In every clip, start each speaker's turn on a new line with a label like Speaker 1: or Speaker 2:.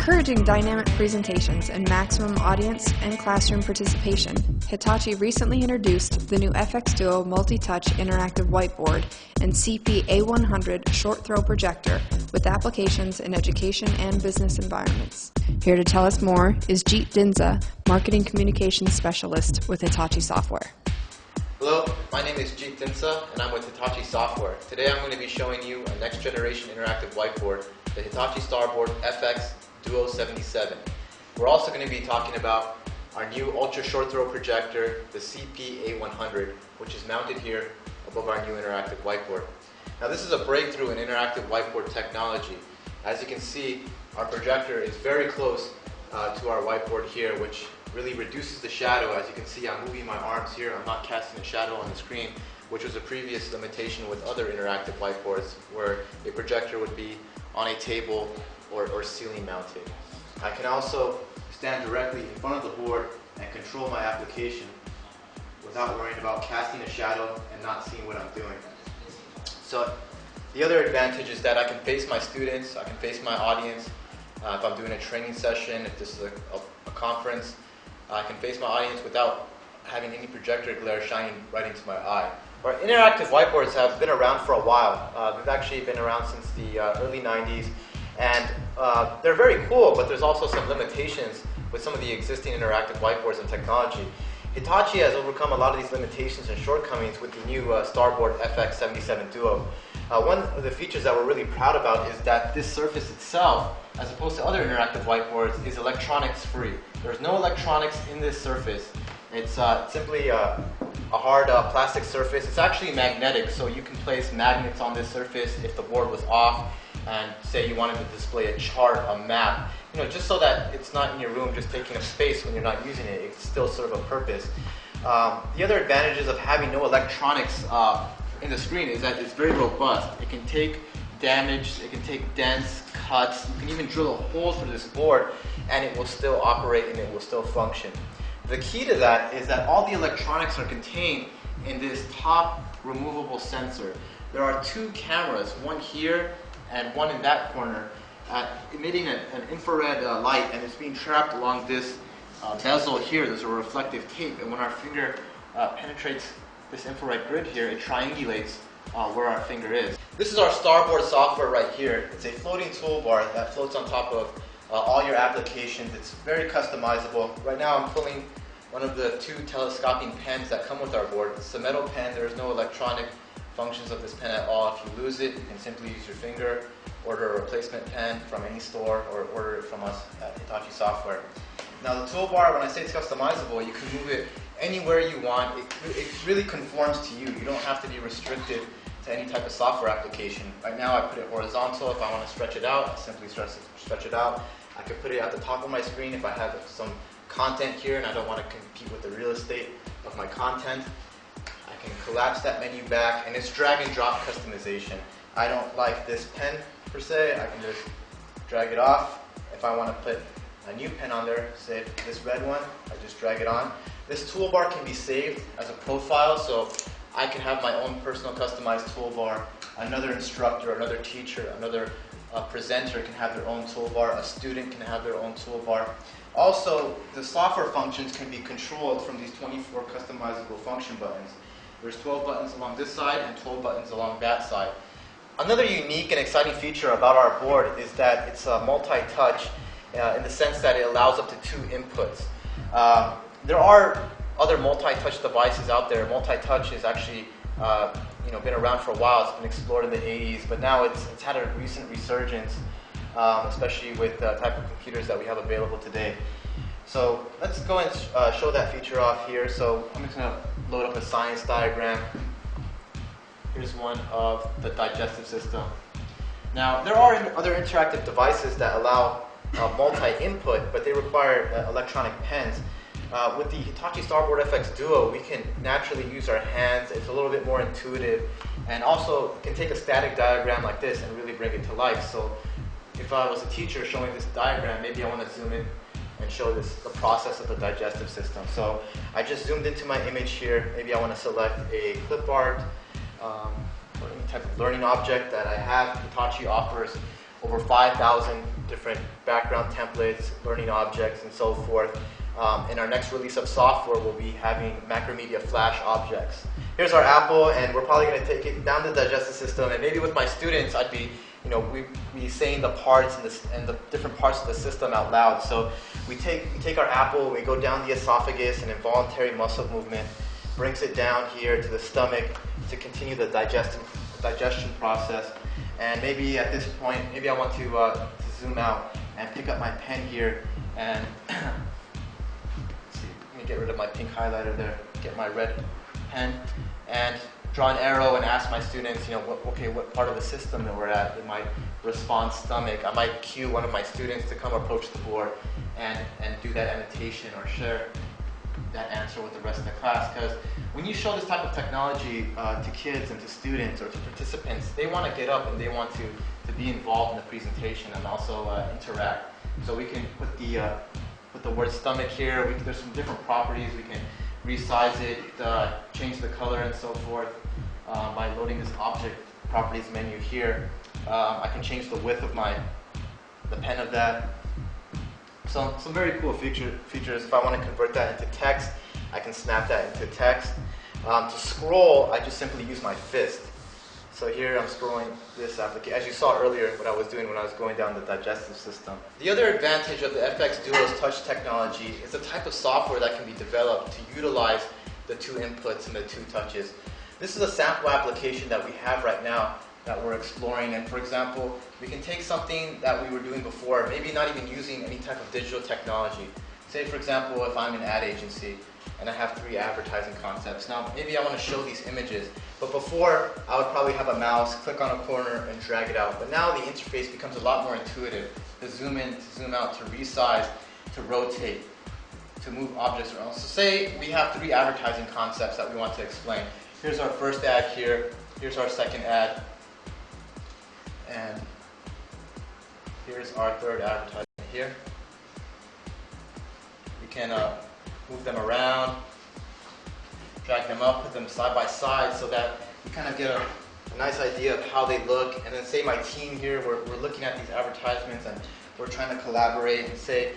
Speaker 1: Encouraging dynamic presentations and maximum audience and classroom participation, Hitachi recently introduced the new FX Duo Multi-Touch Interactive Whiteboard and CP A100 Short Throw Projector with applications in education and business environments. Here to tell us more is Jeet Dinza, Marketing Communications Specialist with Hitachi Software.
Speaker 2: Hello, my name is Jeet Dinza and I'm with Hitachi Software. Today I'm going to be showing you a next generation interactive whiteboard, the Hitachi Starboard FX Duo 77. We're also going to be talking about our new ultra short throw projector, the CP A100, which is mounted here above our new interactive whiteboard. Now this is a breakthrough in interactive whiteboard technology. As you can see, our projector is very close to our whiteboard here, which really reduces the shadow. As you can see, I'm moving my arms here. I'm not casting a shadow on the screen, which was a previous limitation with other interactive whiteboards where a projector would be on a table or ceiling mounted. I can also stand directly in front of the board and control my application without worrying about casting a shadow and not seeing what I'm doing. So the other advantage is that I can face my students, I can face my audience. If I'm doing a training session, if this is a conference, I can face my audience without having any projector glare shining right into my eye. Our interactive whiteboards have been around for a while. They've actually been around since the early 90s, and they're very cool, but there's also some limitations with some of the existing interactive whiteboards and technology. Hitachi has overcome a lot of these limitations and shortcomings with the new Starboard FX 77 Duo. One of the features that we're really proud about is that this surface itself, as opposed to other interactive whiteboards, is electronics free. There's no electronics in this surface. It's simply a hard plastic surface. It's actually magnetic, so you can place magnets on this surface if the board was off and say you wanted to display a chart, a map, just so that it's not in your room just taking up space when you're not using it. It still serve a purpose. The other advantages of having no electronics in the screen is that it's very robust. It can take damage, it can take dents, cuts, you can even drill a hole through this board and it will still operate and it will still function. The key to that is that all the electronics are contained in this top removable sensor. There are two cameras, one here and one in that corner, emitting an infrared light, and it's being trapped along this bezel here. There's a reflective tape, and when our finger penetrates this infrared grid here, it triangulates where our finger is. This is our Starboard software right here. It's a floating toolbar that floats on top of all your applications. It's very customizable. Right now I'm pulling one of the two telescoping pens that come with our board. It's a metal pen. There is no electronic functions of this pen at all. If you lose it, you can simply use your finger, order a replacement pen from any store, or order it from us at Hitachi Software. Now the toolbar, when I say it's customizable, you can move it anywhere you want. It really conforms to you. You don't have to be restricted to any type of software application. Right now I put it horizontal. If I want to stretch it out, I simply stretch it out. I can put it at the top of my screen if I have some content here and I don't want to compete with the real estate of my content. I can collapse that menu back, and it's drag and drop customization. I don't like this pen per se. I can just drag it off. If I want to put a new pen on there, say this red one, I just drag it on. This toolbar can be saved as a profile, so I can have my own personal customized toolbar. Another instructor, another teacher, another presenter can have their own toolbar. A student can have their own toolbar. Also, the software functions can be controlled from these 24 customizable function buttons. There's 12 buttons along this side and 12 buttons along that side. Another unique and exciting feature about our board is that it's multi-touch in the sense that it allows up to 2 inputs. There are other multi-touch devices out there. Multi-touch is actually been around for a while. It's been explored in the 80s, but now it's had a recent resurgence, especially with the type of computers that we have available today. So let's go and show that feature off here. So I'm just going to load up a science diagram. Here's one of the digestive system. Now there are other interactive devices that allow multi-input, but they require electronic pens. With the Hitachi Starboard FX Duo, we can naturally use our hands. It's a little bit more intuitive, and also can take a static diagram like this and really bring it to life. So if I was a teacher showing this diagram, maybe I want to zoom in and show the process of the digestive system. So I just zoomed into my image here. Maybe I want to select a clip art or any type of learning object that I have. Hitachi offers over 5,000 different background templates, learning objects, and so forth. In our next release of software, we'll be having Macromedia Flash objects. Here's our apple, and we're probably going to take it down the digestive system, and maybe with my students, I'd be, we'd be saying the parts and the different parts of the system out loud. So we take our apple, we go down the esophagus, an involuntary muscle movement brings it down here to the stomach to continue the digestion process. And maybe at this point, maybe I want to zoom out and pick up my pen here and let's see, let me get rid of my pink highlighter there, get my red pen, and draw an arrow and ask my students, what part of the system that we're at. It might respond stomach. I might cue one of my students to come approach the board and do that annotation or share that answer with the rest of the class, because when you show this type of technology to kids and to students or to participants, they want to get up and they want to be involved in the presentation and also interact. So we can put the word stomach here. There's some different properties. We can resize it, change the color and so forth by loading this object properties menu here. I can change the width of the pen of that. So some very cool features. If I want to convert that into text, I can snap that into text. To scroll, I just simply use my fist. So here I'm scrolling this application, as you saw earlier what I was doing when I was going down the digestive system. The other advantage of the FX Duo's touch technology is the type of software that can be developed to utilize the two inputs and the two touches. This is a sample application that we have right now that we're exploring, and for example, we can take something that we were doing before, maybe not even using any type of digital technology. Say for example, if I'm an ad agency and I have 3 advertising concepts. Now maybe I want to show these images, but before I would probably have a mouse, click on a corner and drag it out. But now the interface becomes a lot more intuitive, to zoom in, to zoom out, to resize, to rotate, to move objects around. So say we have 3 advertising concepts that we want to explain. Here's our first ad here, here's our second ad, and here's our third advertisement here. We can move them around, drag them up, put them side by side so that we kind of get a nice idea of how they look. And then say my team here, we're looking at these advertisements and we're trying to collaborate and say,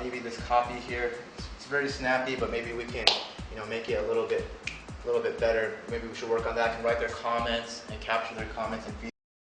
Speaker 2: maybe this copy here, it's very snappy, but maybe we can, make it a little bit better. Maybe we should work on that. I can write their comments and capture their comments and feedback.